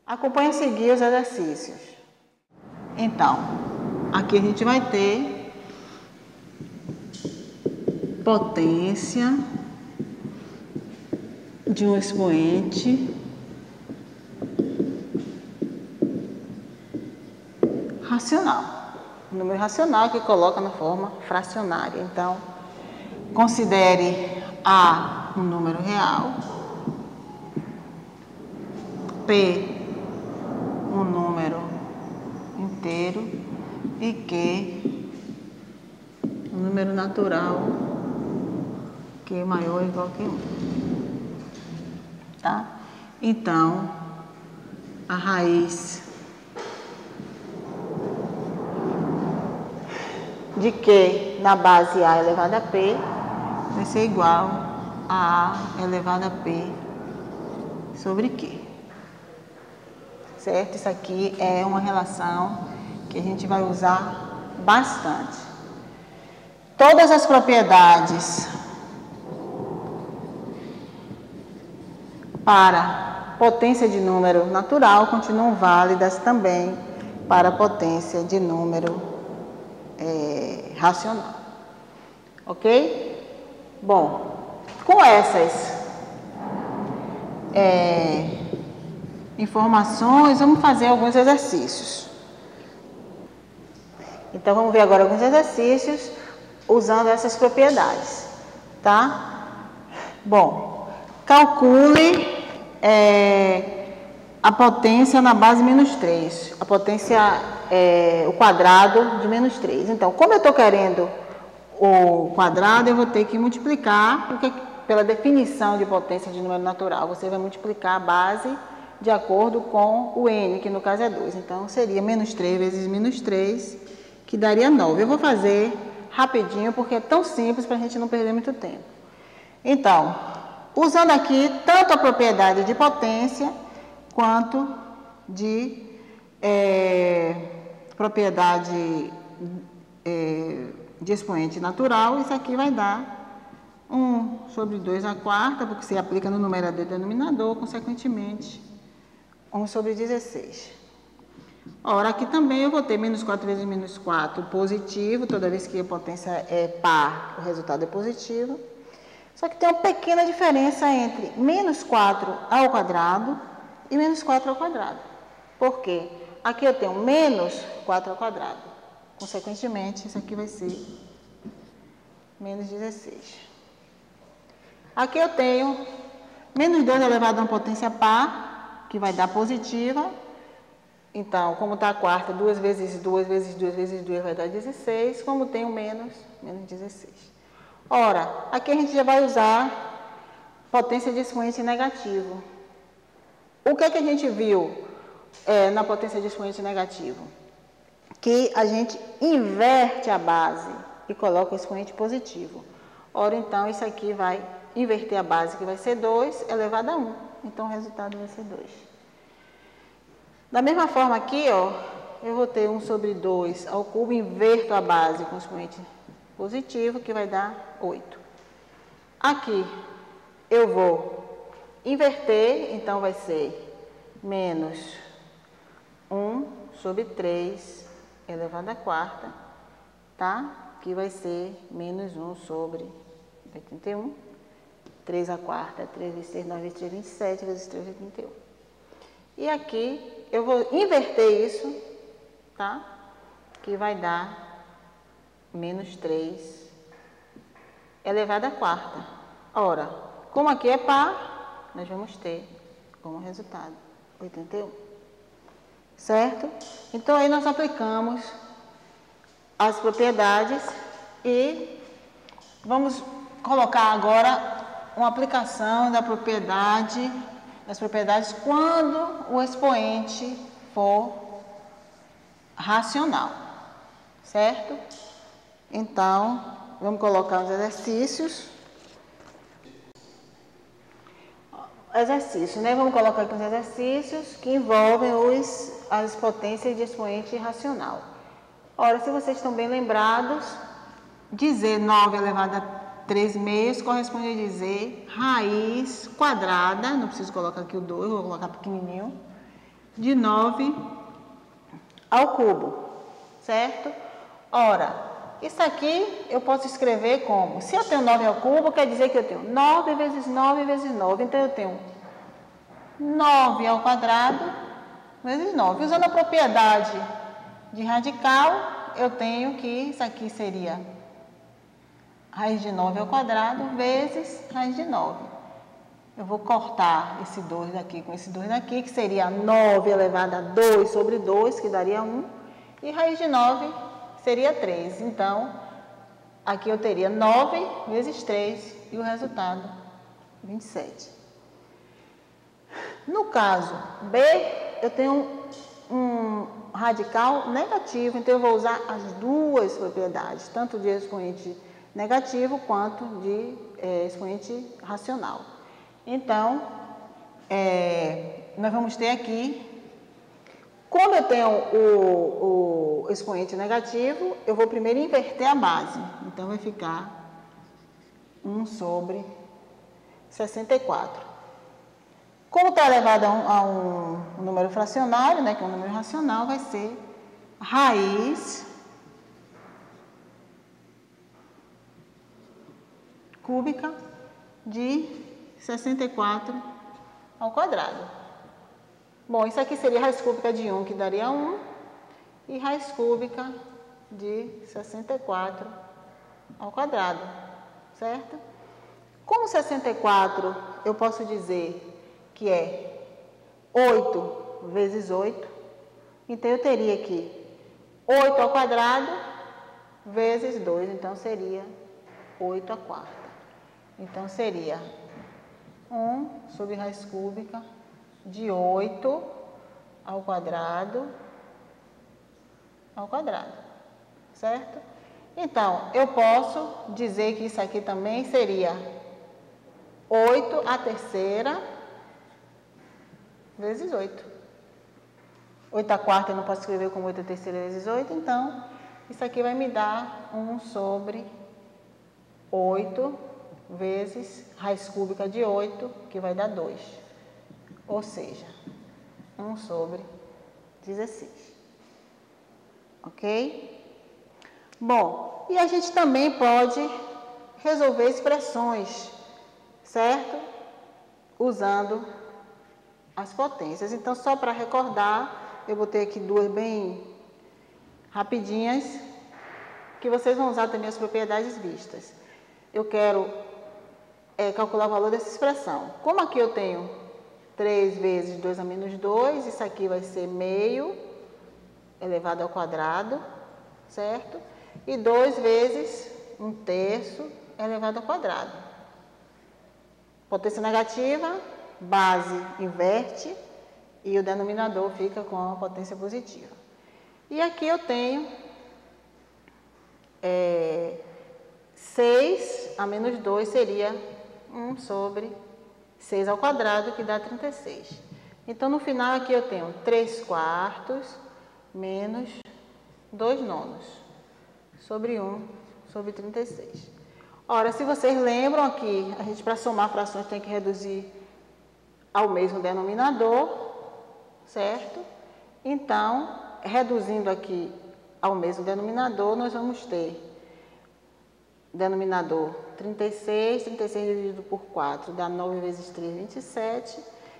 Acompanhe a seguir os exercícios. Então, aqui a gente vai ter potência de um expoente racional. Um número racional que coloca na forma fracionária. Então, considere A um número real, P um número inteiro e Q um número natural, Q maior ou igual que 1. Tá? Então, a raiz de Q na base A elevado a P vai ser igual a A elevado a P sobre Q. Certo? Isso aqui é uma relação que a gente vai usar bastante. Todas as propriedades para potência de número natural continuam válidas também para potência de número racional. Ok? Bom, com essas informações, vamos fazer alguns exercícios. Então, vamos ver agora alguns exercícios usando essas propriedades, tá? Bom, calcule a potência na base menos 3, a potência, o quadrado de menos 3. Então, como eu estou querendo o quadrado, eu vou ter que multiplicar, porque pela definição de potência de número natural, você vai multiplicar a base de acordo com o n, que no caso é 2. Então, seria menos 3 vezes menos 3, que daria 9. Eu vou fazer rapidinho, porque é tão simples para a gente não perder muito tempo. Então, usando aqui tanto a propriedade de potência, quanto de propriedade de expoente natural, isso aqui vai dar 1 sobre 2 a quarta, porque se aplica no numerador e denominador, consequentemente, 1 sobre 16. Ora, aqui também eu vou ter menos 4 vezes menos 4 positivo, toda vez que a potência é par, o resultado é positivo. Só que tem uma pequena diferença entre menos 4 ao quadrado e menos 4 ao quadrado. Por quê? Aqui eu tenho menos 4 ao quadrado. Consequentemente, isso aqui vai ser menos 16. Aqui eu tenho menos 2 elevado a uma potência par, que vai dar positiva. Então, como está a quarta, 2 vezes 2 vezes 2 vezes 2 vai dar 16. Como tem o menos 16. Ora, aqui a gente já vai usar potência de expoente negativo. O que é que a gente viu na potência de expoente negativo? Que a gente inverte a base e coloca o expoente positivo. Ora, então, isso aqui vai inverter a base, que vai ser 2 elevado a 1. Então, o resultado vai ser 2. Da mesma forma aqui, ó, eu vou ter 1 sobre 2 ao cubo, inverto a base com o expoente positivo, que vai dar 8. Aqui, eu vou inverter, então vai ser menos 1 sobre 3 elevado a quarta, tá? Que vai ser menos 1 sobre 81. 3 a quarta, 3 vezes 3, 9 vezes 3, 27, vezes 3, 81. E aqui, eu vou inverter isso, tá? Que vai dar menos 3 elevado à quarta. Ora, como aqui é par, nós vamos ter como resultado 81. Certo? Então, aí nós aplicamos as propriedades e vamos colocar agora uma aplicação das propriedades quando o expoente for racional, certo? Então, vamos colocar os exercícios. Né? Vamos colocar aqui os exercícios que envolvem as potências de expoente racional. Ora, se vocês estão bem lembrados, dizer 9 elevado a 3 meios corresponde a dizer raiz quadrada, não preciso colocar aqui o 2, vou colocar pequenininho, de 9 ao cubo, certo? Ora, isso aqui eu posso escrever como? Se eu tenho 9 ao cubo, quer dizer que eu tenho 9 vezes 9 vezes 9. Então, eu tenho 9 ao quadrado vezes 9. Usando a propriedade de radical, eu tenho que isso aqui seria raiz de 9 ao quadrado vezes raiz de 9. Eu vou cortar esse 2 daqui com esse 2 daqui, que seria 9 elevado a 2 sobre 2, que daria 1. E raiz de 9 seria 3. Então, aqui eu teria 9 vezes 3 e o resultado, 27. No caso B, eu tenho um radical negativo, então eu vou usar as duas propriedades, tanto de expoente negativo quanto de expoente racional. Então, nós vamos ter aqui, como eu tenho o expoente negativo, eu vou primeiro inverter a base. Então, vai ficar 1 sobre 64. Como está elevado a um número fracionário, né, que é um número racional, vai ser raiz cúbica de 64 ao quadrado. Bom, isso aqui seria raiz cúbica de 1, que daria 1, e raiz cúbica de 64 ao quadrado, certo? Como 64, eu posso dizer que é 8 vezes 8, então eu teria aqui 8 ao quadrado vezes 2, então seria 8 à quarta. Então, seria 1 sobre raiz cúbica de 8 ao quadrado, certo? Então, eu posso dizer que isso aqui também seria 8 à terceira vezes 8. 8 à quarta eu não posso escrever como 8 à terceira vezes 8, então, isso aqui vai me dar 1 sobre 8 vezes raiz cúbica de 8, que vai dar 2. Ou seja, 1 sobre 16. Ok? Bom, e a gente também pode resolver expressões, certo? Usando as potências. Então, só para recordar, eu botei aqui duas bem rapidinhas, que vocês vão usar também as propriedades vistas. Eu quero calcular o valor dessa expressão. Como aqui eu tenho 3 vezes 2 a menos 2, isso aqui vai ser meio elevado ao quadrado, certo? E 2 vezes 1/3 elevado ao quadrado. Potência negativa, base inverte e o denominador fica com a potência positiva. E aqui eu tenho 6 a menos 2 seria 1 sobre 6 ao quadrado, que dá 36. Então, no final aqui eu tenho 3 quartos menos 2 nonos sobre 1 sobre 36. Ora, se vocês lembram aqui, a gente para somar frações tem que reduzir ao mesmo denominador, certo? Então, reduzindo aqui ao mesmo denominador, nós vamos ter denominador 36, 36 dividido por 4 dá 9 vezes 3, 27.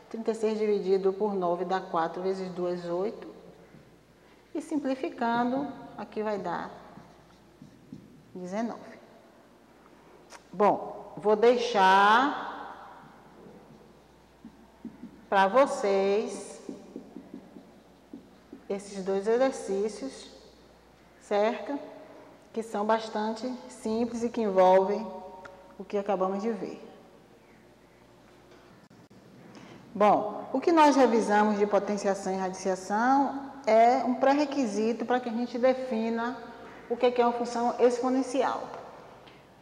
36 dividido por 9 dá 4 vezes 2, 8. E simplificando, aqui vai dar 19. Bom, vou deixar para vocês esses dois exercícios, certo? Que são bastante simples e que envolvem o que acabamos de ver. Bom, o que nós revisamos de potenciação e radiciação é um pré-requisito para que a gente defina o que é uma função exponencial.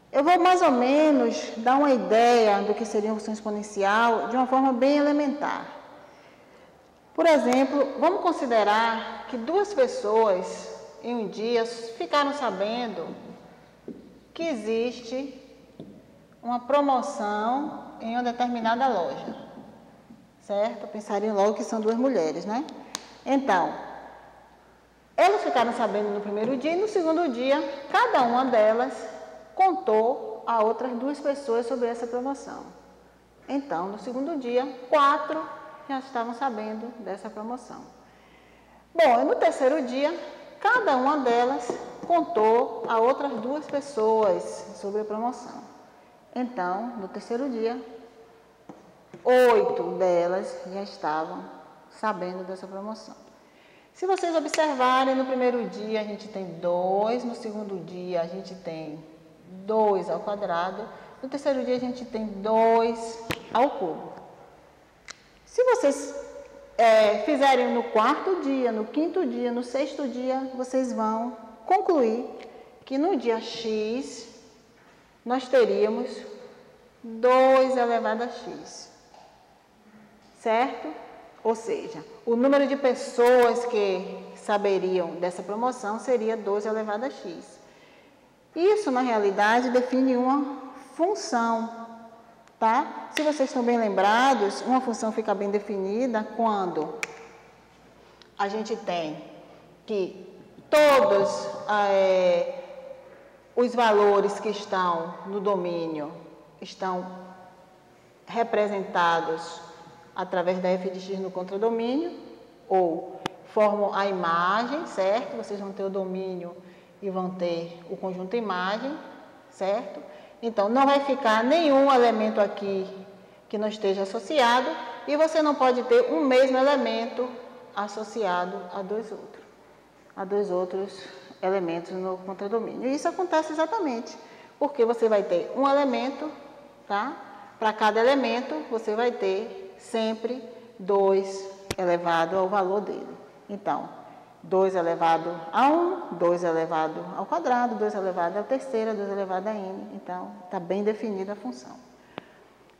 Eu vou mais ou menos dar uma ideia do que seria uma função exponencial de uma forma bem elementar. Por exemplo, vamos considerar que duas pessoas em um dia ficaram sabendo que existe uma promoção em uma determinada loja, certo? Pensariam logo que são duas mulheres, né? Então, elas ficaram sabendo no primeiro dia e no segundo dia, cada uma delas contou a outras duas pessoas sobre essa promoção. Então, no segundo dia, 4 já estavam sabendo dessa promoção. Bom, e no terceiro dia, cada uma delas contou a outras duas pessoas sobre a promoção. Então, no terceiro dia, 8 delas já estavam sabendo dessa promoção. Se vocês observarem, no primeiro dia a gente tem 2, no segundo dia a gente tem 2 ao quadrado, no terceiro dia a gente tem 2 ao cubo. Se vocês fizerem no quarto dia, no quinto dia, no sexto dia, vocês vão concluir que no dia X nós teríamos 2 elevado a X, certo? Ou seja, o número de pessoas que saberiam dessa promoção seria 2 elevado a X. Isso, na realidade, define uma função, tá? Se vocês estão bem lembrados, uma função fica bem definida quando a gente tem que todos os valores que estão no domínio estão representados através da f de x no contradomínio, ou formam a imagem, certo? Vocês vão ter o domínio e vão ter o conjunto imagem, certo? Então, não vai ficar nenhum elemento aqui que não esteja associado, e você não pode ter um mesmo elemento associado a dois outros elementos no contradomínio. E isso acontece exatamente porque você vai ter um elemento, tá? Para cada elemento, você vai ter sempre 2 elevado ao valor dele. Então, 2 elevado a 1, 2 elevado ao quadrado, 2 elevado à terceira, 2 elevado a n. Então, está bem definida a função.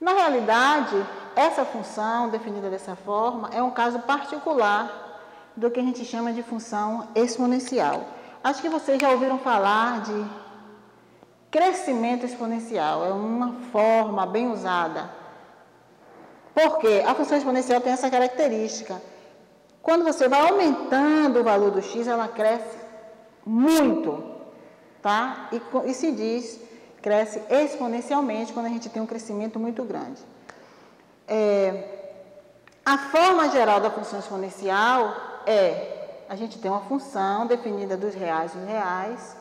Na realidade, essa função, definida dessa forma, é um caso particular do que a gente chama de função exponencial. Acho que vocês já ouviram falar de crescimento exponencial. É uma forma bem usada. Porque a função exponencial tem essa característica. Quando você vai aumentando o valor do x, ela cresce muito, tá? E se diz, cresce exponencialmente quando a gente tem um crescimento muito grande. A forma geral da função exponencial a gente tem uma função definida dos reais e reais,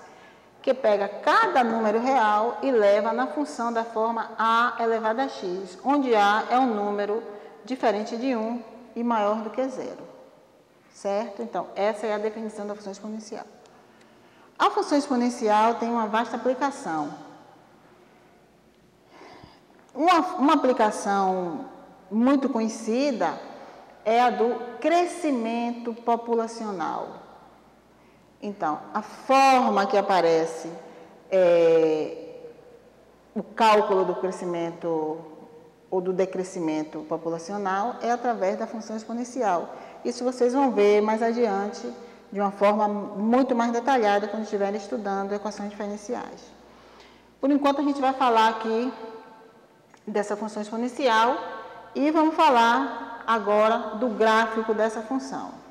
que pega cada número real e leva na função da forma a elevado a x, onde a é um número diferente de 1 e maior do que 0, certo? Então, essa é a definição da função exponencial. A função exponencial tem uma vasta aplicação. Uma aplicação muito conhecida é a do crescimento populacional. Então, a forma que aparece o cálculo do crescimento ou do decrescimento populacional é através da função exponencial. Isso vocês vão ver mais adiante de uma forma muito mais detalhada quando estiverem estudando equações diferenciais. Por enquanto, a gente vai falar aqui dessa função exponencial e vamos falar agora do gráfico dessa função.